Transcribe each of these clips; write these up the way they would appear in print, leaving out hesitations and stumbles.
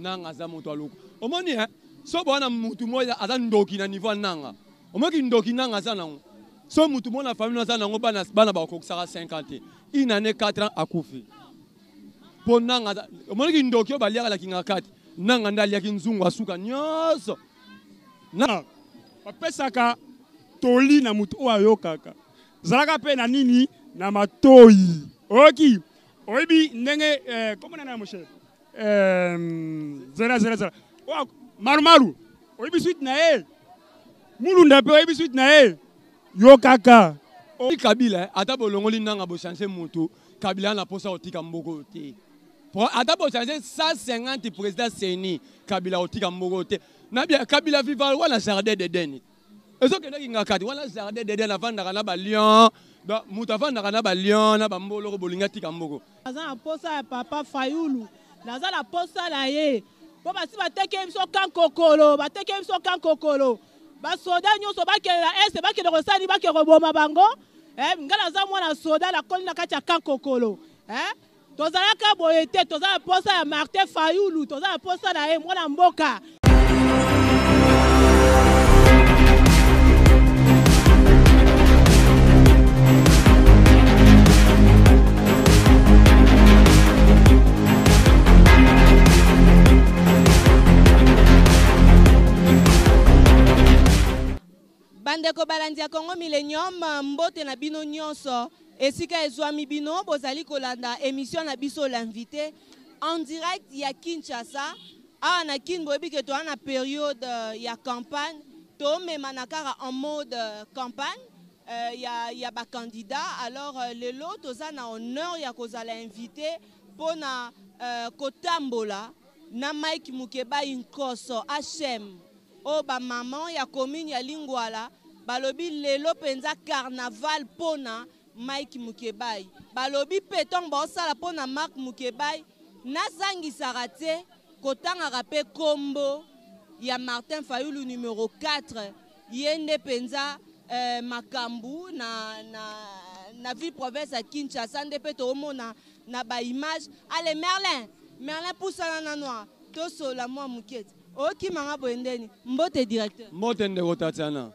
nanga za moto aloko omoni hein so bona mutu moya aza ndoki na niveau nanga omoki ndoki nanga za nango so mutu mona famille za nango bana ba kokisaka 50 une année 4 ans akufi po nanga omoniki ndoki o baliaka la kinga kati nanga ndalia kinzungu asuka nyoso na bapesaka toli na mutu o ayokaka zalaka pe na nini na matoyi oki oyibi ndenge comment na mon cher zera maru oyibi suite na e mulunda pe oyibi suite na e yokaka o Kabila ata bolongoli nanga bo changer mutu Kabila na posa otika mboko te ata bo changer 150 président Seni Kabila otika mboko te na bien Kabila viva wana jardin de deni ezo kende kinga kati wana jardin de deni avanda na ba lion ba mutu avanda na ba lion na ba mbolo ko bolinga tika mboko naza na posa ya papa Fayulu naza na posa na ye po basi bateke biso kankokolo bateke biso kankokolo basoda nyonso bakela ese bakela kosali bakela boma bango ngala za mwana soda la kolina kati ya kankokolo tozalaka boye te tozala posa ya Martin Fayulu tozala posa na ye mwana mboka. Bandeko balandi ya Congo Millennium mbote na bino nyonso esika ezwami bino bozali kolanda émission na biso l'invité en direct ya Kinshasa awa na kin boyebi ke toa na période ya campagne to mema na kaka en mode campagne ya ba candidat alors lelo toza na honneur ya kozala invité pona kotambola na Mike Mukeba Inkoso HM o ba maman ya commune ya Lingwala balobi lelo penza carnaval pona Mike Mukebai balobi peton ba osala pona Mark Mukebai nazangisaka te kotangaka pe kombo ya Martin Fayulu numéro 4 yende penza makambu na ville province ya Kinshasa nde pe toomona na ba image ale Merlin poussana na noir toso la moi mukete oki manga boendeni mbote directeur mbote ndeko tatiana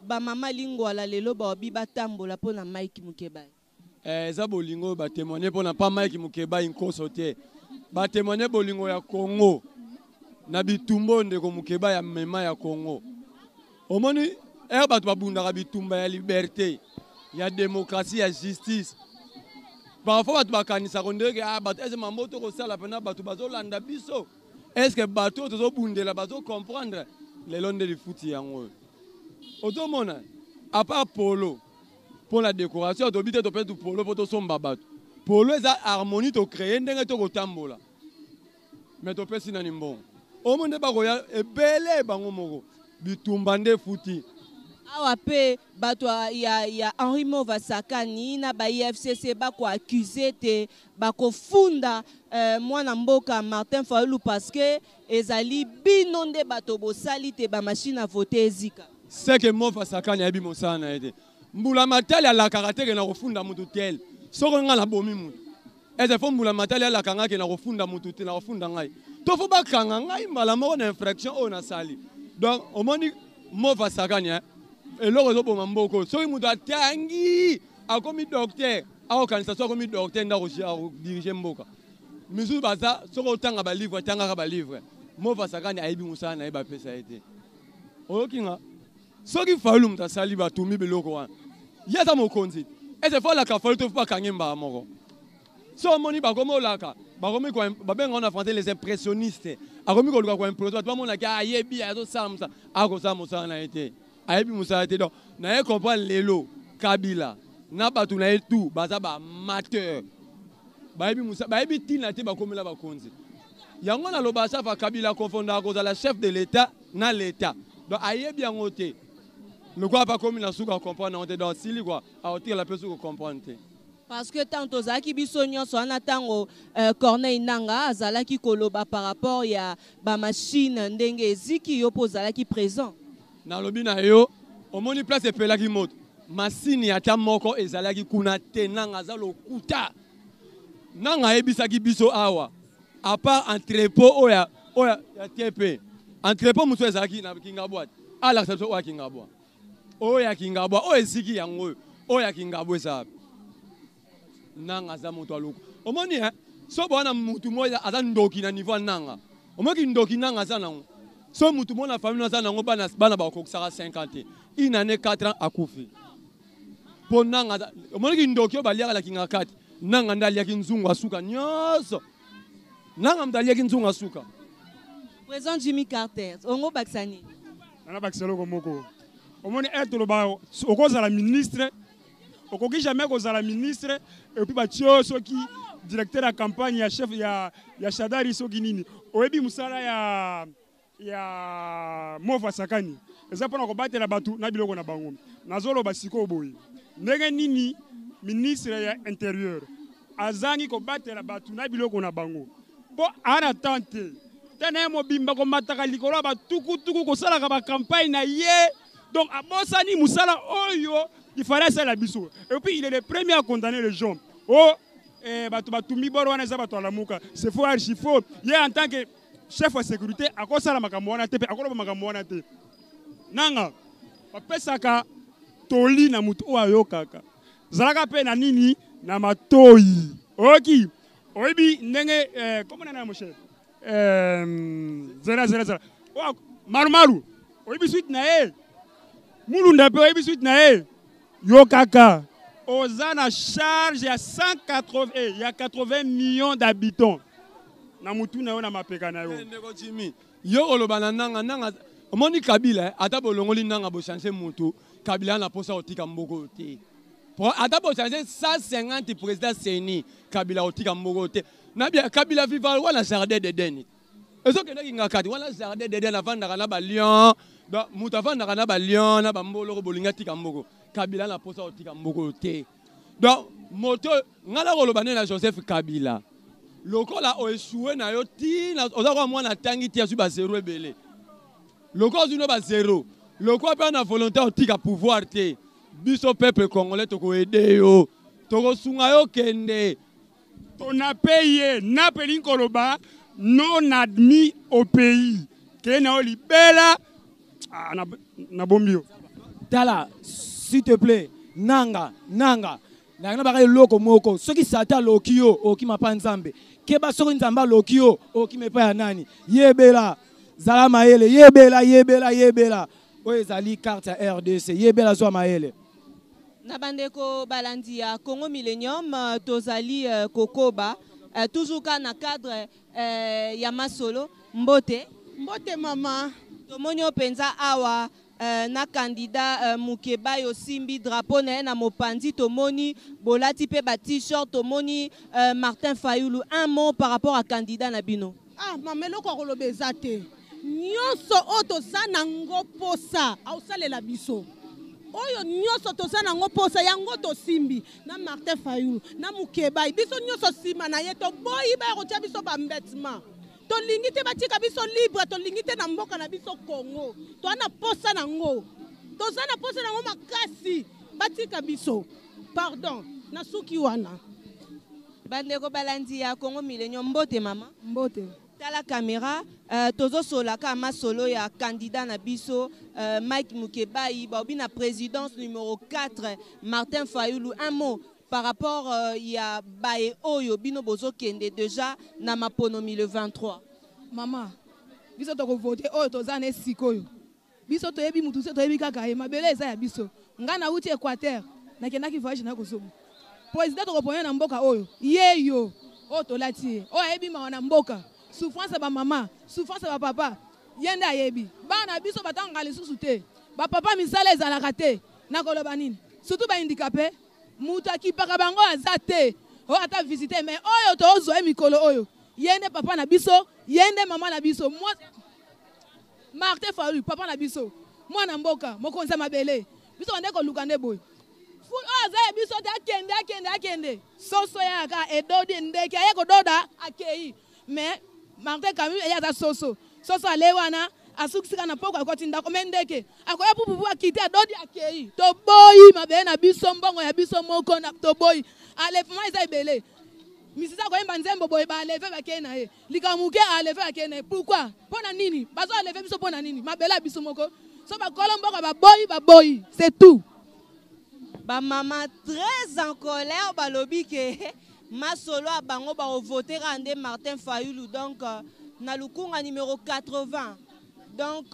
ba mama Lingwala lelo ba obi batambola pona Mike Mukebai eza bolingo ba témoigner pona pa Mike Mukebai Inkoso te ba témoigner bolingo ya Congo na bitumbo ndeko Mukebai ya mema ya Congo omoni batu babundaka bitumba ya liberté ya démocratie ya justice parfois batu bakanisa kondeke batu ese mamboto kosala pena batu bazolanda biso est-ce que bato tozo bundela bazo comprendre les londes de foot yango otomona à part polo pour la décoration to bité to pe du polo poto somba bato polo eza harmonie to créer ndenge to kotambola mais to pe sinani mbon omonde ba koya ebele bango moko bitumba nde futi awa pe bato ya Henri Mova Sakani na ba IFCC bako accusé te bako funda mwana mboka Martin Fayulu parce que ezali bino nde bato bosali te ba machine à voter ezika c'est que Mova Sakani abi mosana ete mbula matali ala karateke na kofunda mutu tel soko nga la bomi mutu eze fo mbula matali ala kanga ke na kofunda mutu te na kofunda ngai to fo bakanga ngai mbala moko na infraction o na sali donc omoni Mova Sakani eloko ezoboma mboko soki mutu atangi akomi docteur akokanisa so akomi docteur ndako dirige mboka misusu baza soki otanga balivre atangaka balivre Mova Sakani ayebi mosala na ye bapesa ye te oyokinga soki Fayulu mutu asali batumi biloko wana ye aza mokonzi ese fo olaka Fayulu to fo bakangi mbala moko so omoni bakomi olaka bakomi babenga na français les impressionnistes akomi koluka koimpression bato bamonaki ayebi azosala mosala akosala mosala na ye te ayebi mosala te donc na ye comprendre lelo Kabila na bato na ye tout baza ba amateur bayebi mosala bayebi ntina te bakomela bakonzi yango naloba safa Kabila confondaka kozala chef de l'état na l'état donc ayebi yango te lokwa bakomi na suka comprendre yango te donc sili kwa aotikala mpe suka comprendre te parce que tant tozalaki biso nyonso wana ntango Corneille Nanga azalaki koloba par rapport ya ba machine ndenge eziki yo mpo ozalaki présent nalobi na yo omoni place epelaki moto masini ata moko ezalaki kuna te nanga aza lokuta nanga ayebisaki biso awa à part entrepôt oya oya ya TP entrepôt muso ezaki na kinga boîte ala acception oya kinga boîte oya kinga boîte oya eziki yango oya kinga boîte ça nanga za moto aloko omoni so bona mutu moya aza ndoki na niveau nanga omoki ndoki nanga za nango so mutu mona famille na za nango bana ba kokisaka 50 une année 4 ans akufi po nanga omoniki ndoki obaliaka la kinga 4 nanga ndaliaki nzungu asuka nyoso nanga mdaliaki nzungu asuka Président Jimmy Carter ongo baksani nana bakselo ko moko omoni être lo ba okoza la ministre okoki jamais koza la ministre et puis ba tio soki directeur de campagne ya chef ya Shadari soki nini oyebi musala ya Mova Sakani eza pona ko batela batu na biloko na bango nazolo basiko boyi ndenge nini ministre ya intérieur azangi ko batela batu na biloko na bango po ana tante tene mo bimba ko mataka likolo ba tuku ko sala ka ba campagne na ye donc abosani musala oyo il fallait ça la biso et puis il est le premier à condamner les gens oh batumbi boro wana za bato alamuka c'est faux archi faux il en tant que chef de sécurité akosala makambo wana te pe akoloba makambo wana te nanga bapesaka toli na mutu oyo ayokaka zalaka pe na nini na matoyi oki oyebi ndenge comment na mon chef zera maru oyebi suite na e mulunda pe oyebi suite na e yokaka Ozana charge ya 180 il y a 80 millions d'habitants na mutu na yo na mapeka na yo ndeko Jimmy yo olobana nanga omoni Kabila ata bolongoli nanga bo changer mutu Kabila na posa otika mboko te pour ata bo changer 150 président Seni Kabila otika mboko te na bien Kabila viva wala jardin de deni ezo kende kinga kati wala jardin de deni avanda na ba lion ba mutu avanda na ba lion na ba mbolo bolinga tika mboko Kabila na posa otika mboko te donc moto ngala kolobane na Joseph Kabila lokola o échoué na yo ti na ozako mwana tangi ti asu ba zéro ebele lokola zuno ba zéro lokola pa na volonté otika pouvoir te biso peuple congolais to ko aider yo to ko sunga yo kende ton payé na pelin koloba non admis au pays que na libela na bombio tala s'il te plaît nanga nanga baka loko moko soki sata lokio okima pa nzambe keba soki nzamba lokio okime pa ya nani yebela zala maele yebela oyo ezali carte ya RDC yebela zwa maele na bandeko balandi ya Congo Millennium tozali kokoba toujours ka na cadre ya masolo mbote mama tomoni openza awa na candidat Mukeba Yosimbi drapeau na mopanzi tomoni bolati pe ba t-shirt tomoni Martin Fayoulou un mot par rapport à candidat na bino mamelo ko kolobeza te nyonso oto sana ngo posa ausalela biso oyo nyonso to sana ngo posa yango to simbi na Martin Fayoulou na Mukeba biso nyonso sima na ye to boyi ba ko tia biso ba mbetma to lingite batika biso libre to lingite na mboka na biso Congo to ana posa nango to sana posa nango makasi batika biso pardon na suki wana bandeko balandi ya Congo Millennium mbote mama mbote tala caméra tozo solaka masolo ya candidat na biso Mike Mukeba baobi na présidence numéro 4 Martin Fayoulou un mot par rapport ya bae oyo bino bozo kende déjà na maponomi le 23 mama biso to ko voter oyo tozana sikoyo biso to yebi mutu se to yebi kaka mabele eza ya biso ngana uti Équateur na kendaki voyage na kosomo président to ko ponya na mboka oyo yeyo o to lati o yebi ma na mboka souffrance ba mama souffrance ba papa yenda yebi bana biso batanga lisusu te ba papa misala ezalaka te na koloba nini surtout ba handicapé mutu akipaka bango aza te o ata visiter mais oyo to ozwa mikolo oyo yende papa na biso yende mama na biso moi Martin Fayoulou papa na biso mwana mboka mokonza mabele biso ande ko lukande boy fu aza ya biso te akende soso ya ka edodi ndeke ayeko doda akei mais Martin Fayoulou ya ta soso alewana asukisika na poko akoti ndako mendeke akoya pupu akite adodi akei to boyi mabele na biso mbongo ya biso moko na to boyi alefuma eza ebele misisa koyemba nzembo boye ba lever bakeye na ye likamuke a lever bakeye na ye pourquoi pona nini bazo a lever biso pona nini mabela biso moko so ba kolomboka baboyi c'est tout. Ba maman très en colère balobi ke masolo a bango ba voter André Martin Fayulu donc na lukunga numéro 80 donc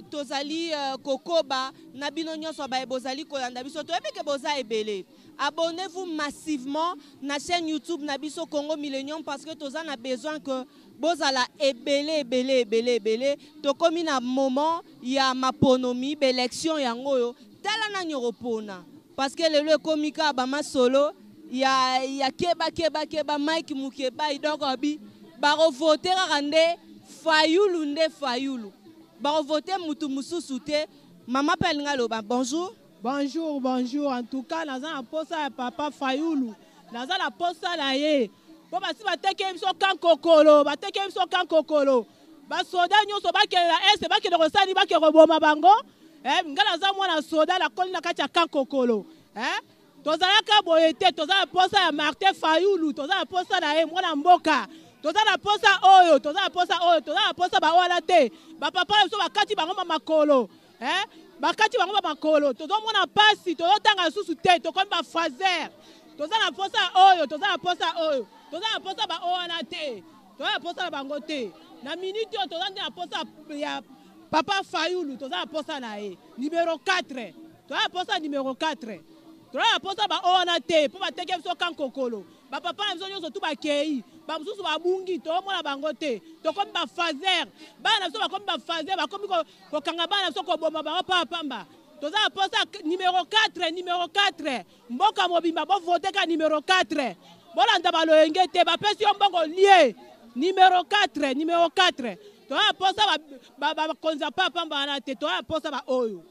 tozali kokoba na bino nyonso ba bozali kolanda biso to ebeke boza ebele. Abonnez-vous massivement na chaîne YouTube na biso Congo Millennium parce que toza na besoin que bozala ebele to komi na moment ya maponomi l'élection yango yo tala na nyoropona parce que le komika ba masolo ya keba Mike Mukeba donc abi ba voter rande Fayulu ba voter mutu mususu te mama pelinga loba bonjour. Bonjour. En tout cas, nous avons posé à papa Fayulu. Nous avons posé à la ye. Bon, si vous avez un kan kokolo, soda nyonso bakela est bakela rosani bakela boma bango. Ngala za mwana soda la kolina kacha kan kokolo. Tozala ka boyete, tozala posé à Martin Fayulu, tozala posé na ye mwana mboka. Tozala posé oyo, tozala posé ba wala te. Ba papa so bakati bango makolo. Bakati bango makolo tozo mona pasi tozo tanga susu te to comme ba fazer toza na posa oyo toza na posa ba ona te toza na posa bango te na minute toza na posa ya papa Fayulu toza na posa na ye numéro 4 toza na posa numéro 4 toza na posa ba ona te po bateke biso kan kokolo ba papa na biso nyonso tu bakei ba mususu babungi to mona bango te to comme ba fazer bana biso ba comme ba fazer ba comme ko kanga bana biso ko boma ba pamba toza posa numéro 4 mboka mobimba bo voter ka numéro 4 bolanda baloyenge te ba pesi mbongo lié numéro 4 toza posa ba konza pamba na te toza posa ba oyo.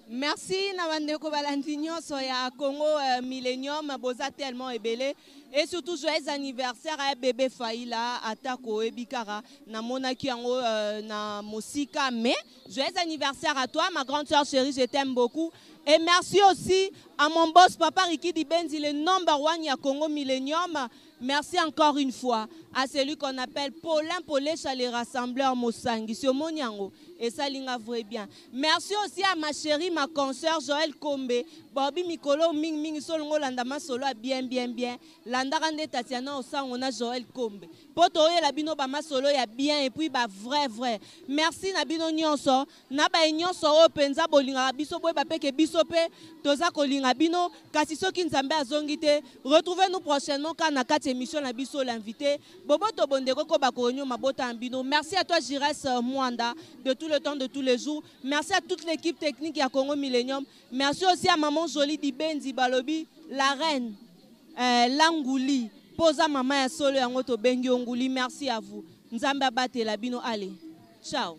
Merci Nabandeko Balandinho soya Congo Millennium boza tellement ebele et surtout joyeux anniversaire à bébé Faïla Atako Ebikara na monaki yango na Mosika mais joyeux anniversaire à toi ma grande soeur chérie, je t'aime beaucoup et merci aussi à mon boss papa Riki Dibenzi le number 1 à Congo Millennium. Merci encore une fois à celui qu'on appelle Paulin Polecha, les rassembleurs Mosangi, sur Moniango. Et ça, l'inga vrai bien. Merci aussi à ma chérie, ma consoeur Joël Kombe. Bobby Mikolo, Ming, Solongo, Landama Solo, bien. Landa Rande Tatiana, au sang, on a Joël Kombe. Potoye, la bino, Bama Solo, ya bien, et puis, bah, vrai. Merci, Nabino Nyonso. Naba Nyonso, Penza, Bolinga, Biso, Boy, Bapeke, Bisope, Toza, Kolinga, Bino, Kasiso, Kinzambe, Azongite. Retrouvez-nous prochainement, quand on a 4 émissions, la Biso, l'invité. Bobo, Tobondeko, Bakonyo, Mabota, Ambino. Merci à toi, Jires Mwanda, de tout le temps, de tous les jours. Merci à toute l'équipe technique à Congo Millennium. Merci aussi à maman Jolie Dibenzi Balobi, la reine, Langouli, Posa Maman Solo Yangoto Bengi Ongouli. Merci à vous. Nzamba Bate Labino, allez. Ciao.